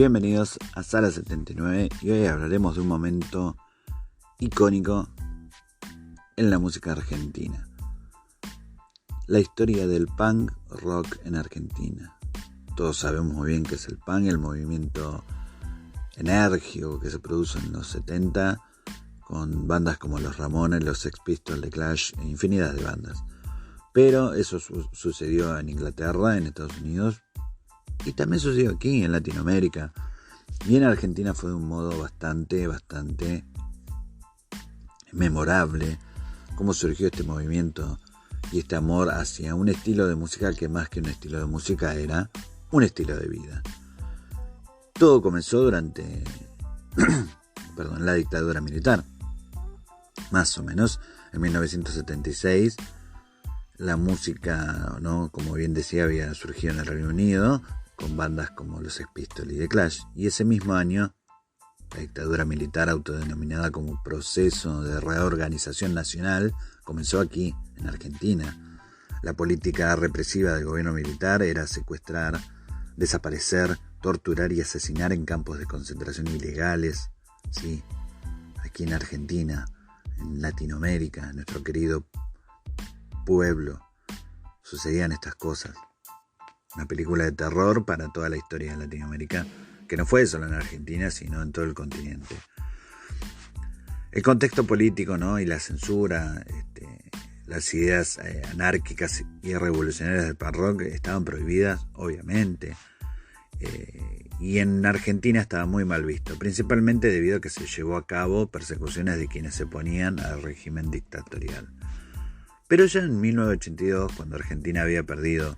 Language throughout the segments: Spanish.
Bienvenidos a Sala 79 y hoy hablaremos de un momento icónico en la música argentina. La historia del punk rock en Argentina. Todos sabemos muy bien qué es el punk, el movimiento enérgico que se produjo en los 70 con bandas como los Ramones, los Sex Pistols, The Clash e infinidad de bandas. Pero eso sucedió en Inglaterra, en Estados Unidos, y también sucedió aquí en Latinoamérica. Y en Argentina fue de un modo bastante memorable cómo surgió este movimiento y este amor hacia un estilo de música que más que un estilo de música era un estilo de vida. Todo comenzó durante la dictadura militar. Más o menos en 1976 la música, como bien decía, había surgido en el Reino Unido con bandas como los Sex Pistols y The Clash, y ese mismo año la dictadura militar, autodenominada como Proceso de Reorganización Nacional, comenzó aquí en Argentina. La política represiva del gobierno militar era secuestrar, desaparecer, torturar y asesinar en campos de concentración ilegales, ¿sí? Aquí en Argentina, en Latinoamérica, en nuestro querido pueblo, sucedían estas cosas. Una película de terror para toda la historia de Latinoamérica, que no fue solo en Argentina, sino en todo el continente. El contexto político, y la censura, las ideas anárquicas y revolucionarias del punk rock estaban prohibidas, obviamente. Y en Argentina estaba muy mal visto, principalmente debido a que se llevó a cabo persecuciones de quienes se oponían al régimen dictatorial. Pero ya en 1982, cuando Argentina había perdido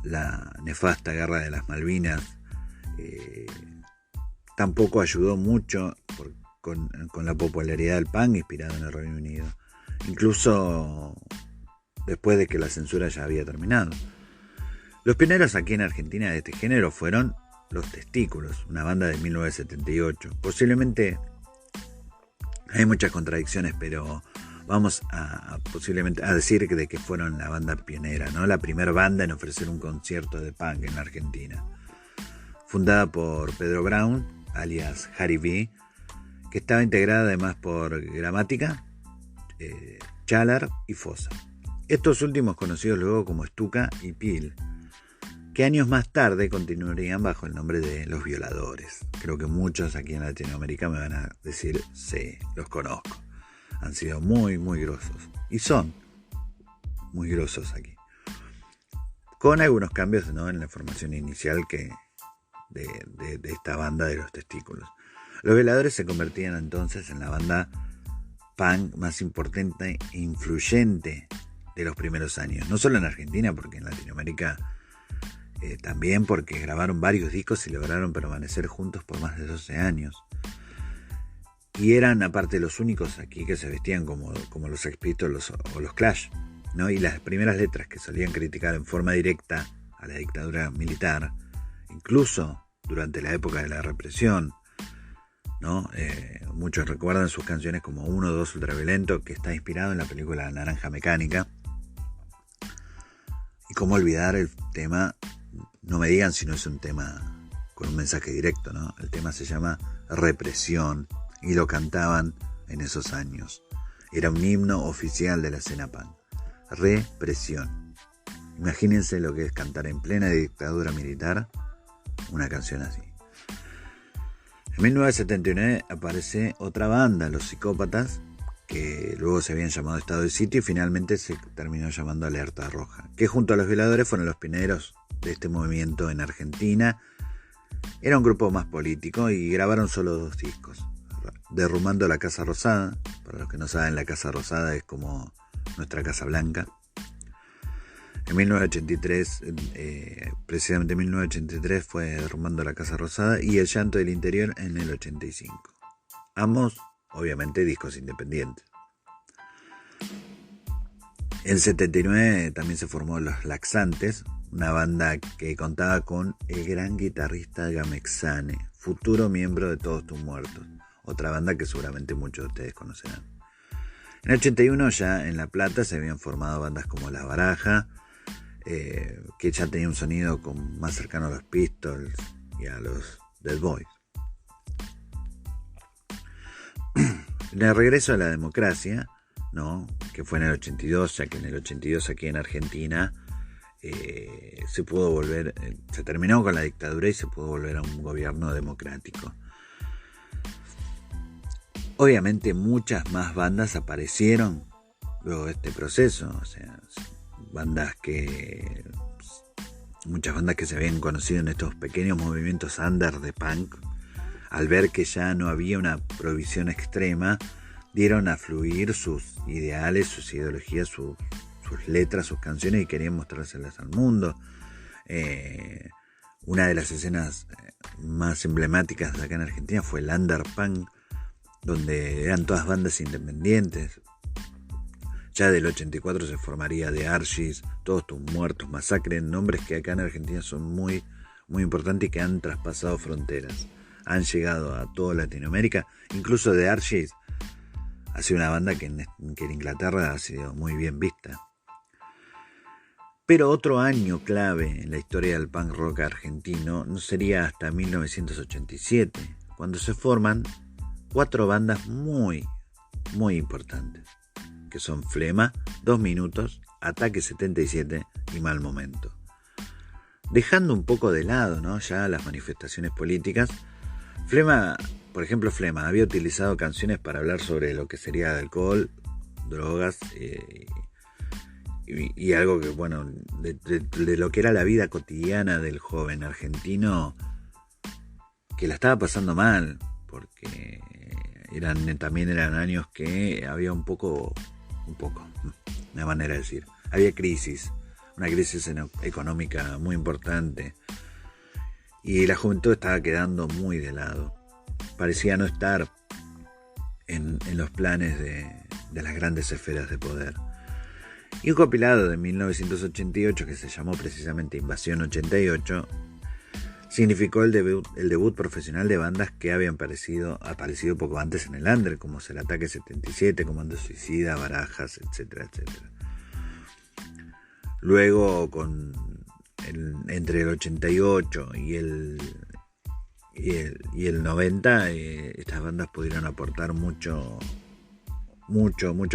la nefasta guerra de las Malvinas, tampoco ayudó mucho con la popularidad del punk inspirado en el Reino Unido, incluso después de que la censura ya había terminado. Los pioneros aquí en Argentina de este género fueron Los Testículos, una banda de 1978. Posiblemente hay muchas contradicciones, pero vamos posiblemente a decir de que fueron la banda pionera, la primera banda en ofrecer un concierto de punk en la Argentina. Fundada por Pedro Brown, alias Harry B., que estaba integrada además por Gramática, Chalar y Fosa. Estos últimos conocidos luego como Stuka y Pil, que años más tarde continuarían bajo el nombre de Los Violadores. Creo que muchos aquí en Latinoamérica me van a decir, sí, los conozco. Han sido muy grosos. Y son muy grosos aquí. Con algunos cambios en la formación inicial de esta banda de Los Testículos. Los Violadores se convertían entonces en la banda punk más importante e influyente de los primeros años. No solo en Argentina, porque en Latinoamérica también, porque grabaron varios discos y lograron permanecer juntos por más de 12 años. Y eran aparte los únicos aquí que se vestían como los Sex Pistols o los Clash, Y las primeras letras que solían criticar en forma directa a la dictadura militar, incluso durante la época de la represión, muchos recuerdan sus canciones como 1, 2 Ultraviolento, que está inspirado en la película Naranja Mecánica. Y cómo olvidar el tema No me digan si no es un tema con un mensaje directo, El tema se llama Represión. Y lo cantaban en esos años. Era un himno oficial de la escena punk. Represión. Imagínense lo que es cantar en plena dictadura militar una canción así. En 1979 aparece otra banda, Los Psicópatas, que luego se habían llamado Estado de Sitio y finalmente se terminó llamando Alerta Roja, que junto a Los Violadores fueron los pioneros de este movimiento en Argentina. Era un grupo más político y grabaron solo 2 discos. Derrumbando la Casa Rosada. Para los que no saben, la Casa Rosada es como nuestra Casa Blanca. En 1983, precisamente en 1983 fue Derrumbando la Casa Rosada y El Llanto del Interior en el 85. Ambos, obviamente, discos independientes. En 79 también se formó Los Laxantes, una banda que contaba con el gran guitarrista Gamexane, futuro miembro de Todos Tus Muertos. Otra banda que seguramente muchos de ustedes conocerán. En el 81 ya en La Plata se habían formado bandas como La Baraja, que ya tenía un sonido más cercano a los Pistols, y a los Dead Boys. En el regreso a la democracia, ¿no?, que fue en el 82, ya que en el 82 aquí en Argentina se terminó con la dictadura y se pudo volver a un gobierno democrático. Obviamente muchas más bandas aparecieron luego de este proceso, o sea, muchas bandas que se habían conocido en estos pequeños movimientos under de punk, al ver que ya no había una prohibición extrema, dieron a fluir sus ideales, sus ideologías, sus letras, sus canciones, y querían mostrárselas al mundo. Una de las escenas más emblemáticas de acá en Argentina fue el underpunk, donde eran todas bandas independientes. Ya del 84 se formaría The Archies, Todos Tus Muertos, Masacre, nombres que acá en Argentina son muy, muy importantes y que han traspasado fronteras. Han llegado a toda Latinoamérica. Incluso The Archies ha sido una banda que en Inglaterra ha sido muy bien vista. Pero otro año clave en la historia del punk rock argentino no sería hasta 1987, cuando se forman 4 bandas muy, muy importantes, que son Flema, 2 Minutos, Ataque 77 y Mal Momento. Dejando un poco de lado, ¿no?, ya las manifestaciones políticas, por ejemplo, Flema había utilizado canciones para hablar sobre lo que sería alcohol, drogas y algo que, bueno, de lo que era la vida cotidiana del joven argentino, que la estaba pasando mal, porque también eran años que había un poco, una manera de decir, había una crisis económica muy importante, y la juventud estaba quedando muy de lado. Parecía no estar en los planes de las grandes esferas de poder. Y un compilado de 1988 que se llamó precisamente Invasión 88 significó el debut profesional de bandas que habían aparecido poco antes en el under, como el Ataque 77, Comando Suicida, Barajas, etcétera, etcétera. Luego, entre el 88 y el 90, estas bandas pudieron aportar mucho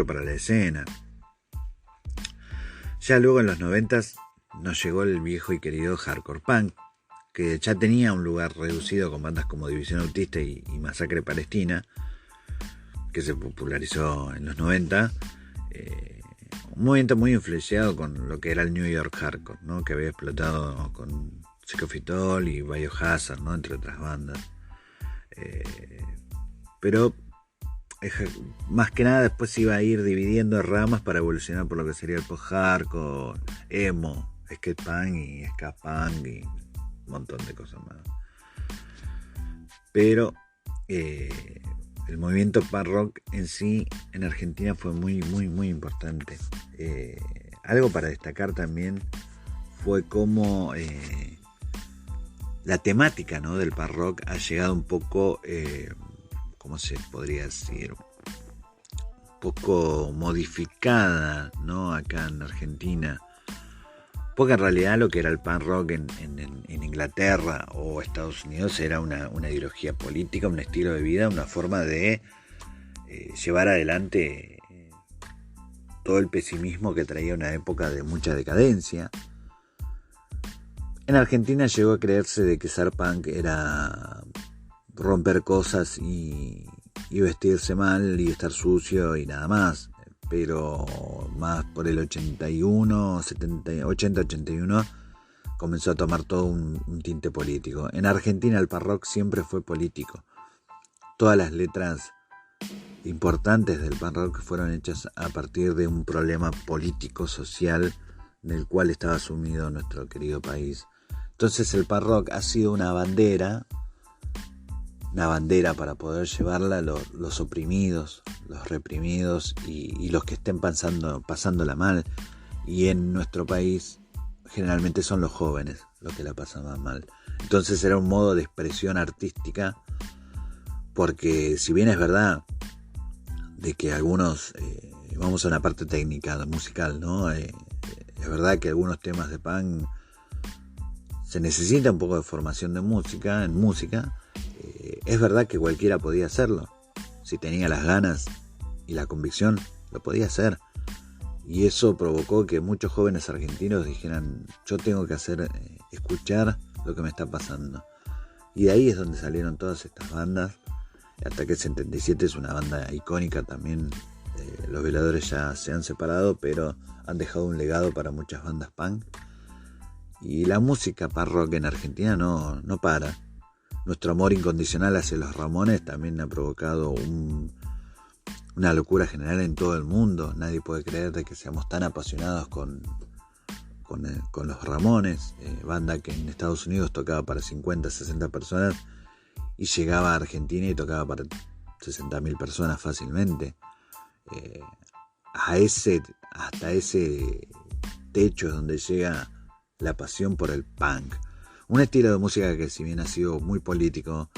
para la escena. Ya luego en los 90 nos llegó el viejo y querido hardcore punk, que ya tenía un lugar reducido con bandas como División Autista y Masacre Palestina, que se popularizó en los 90. Un movimiento muy influenciado con lo que era el New York Hardcore, ¿no?, que había explotado con Sick of It All y Biohazard, ¿no?, entre otras bandas. Pero más que nada después se iba a ir dividiendo ramas para evolucionar por lo que sería el post-hardcore, emo, skate punk y ska punk y un montón de cosas más. Pero el movimiento punk rock en sí en Argentina fue muy, muy, muy importante. Algo para destacar también fue cómo la temática, ¿no?, del punk rock ha llegado un poco, ¿cómo se podría decir?, un poco modificada, ¿no?, acá en Argentina. Porque en realidad lo que era el punk rock en Inglaterra o Estados Unidos era una ideología política, un estilo de vida, una forma de llevar adelante todo el pesimismo que traía una época de mucha decadencia. En Argentina llegó a creerse de que ser punk era romper cosas y vestirse mal y estar sucio y nada más. Pero más por el 80-81 comenzó a tomar todo un tinte político. En Argentina el punk rock siempre fue político. Todas las letras importantes del punk rock fueron hechas a partir de un problema político, social, del cual estaba sumido nuestro querido país. Entonces el punk rock ha sido una bandera para poder llevarla a los oprimidos, los reprimidos y los que estén pasándola mal. Y en nuestro país generalmente son los jóvenes los que la pasan más mal. Entonces era un modo de expresión artística, porque si bien es verdad de que algunos, vamos a una parte técnica, musical, ¿no? Es verdad que algunos temas de punk Se necesita un poco de formación en música. Es verdad que cualquiera podía hacerlo. Si tenía las ganas y la convicción, lo podía hacer. Y eso provocó que muchos jóvenes argentinos dijeran, yo tengo que escuchar lo que me está pasando. Y de ahí es donde salieron todas estas bandas. Ataque 77 es una banda icónica también. Los Violadores ya se han separado, pero han dejado un legado para muchas bandas punk. Y la música punk rock en Argentina no para. Nuestro amor incondicional hacia los Ramones también ha provocado una locura general en todo el mundo. Nadie puede creer de que seamos tan apasionados con los Ramones, banda que en Estados Unidos tocaba para 50, 60 personas y llegaba a Argentina y tocaba para 60.000 personas fácilmente. Hasta ese techo es donde llega la pasión por el punk. Un estilo de música que, si bien ha sido muy político,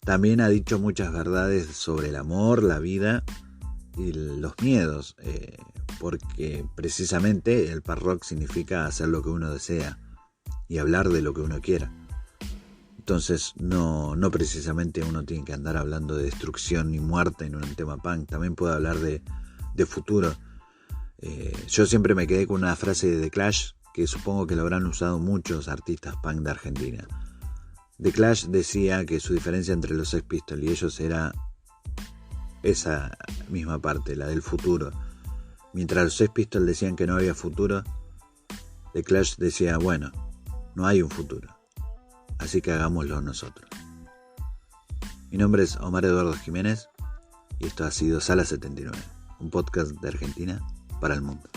también ha dicho muchas verdades sobre el amor, la vida y los miedos, porque precisamente el punk rock significa hacer lo que uno desea y hablar de lo que uno quiera. Entonces no precisamente uno tiene que andar hablando de destrucción ni muerte en un tema punk. También puede hablar de futuro. Yo siempre me quedé con una frase de The Clash, que supongo que lo habrán usado muchos artistas punk de Argentina. The Clash decía que su diferencia entre los Sex Pistols y ellos era esa misma parte, la del futuro. Mientras los Sex Pistols decían que no había futuro, The Clash decía, bueno, no hay un futuro, así que hagámoslo nosotros. Mi nombre es Omar Eduardo Jiménez y esto ha sido Sala 79, un podcast de Argentina para el mundo.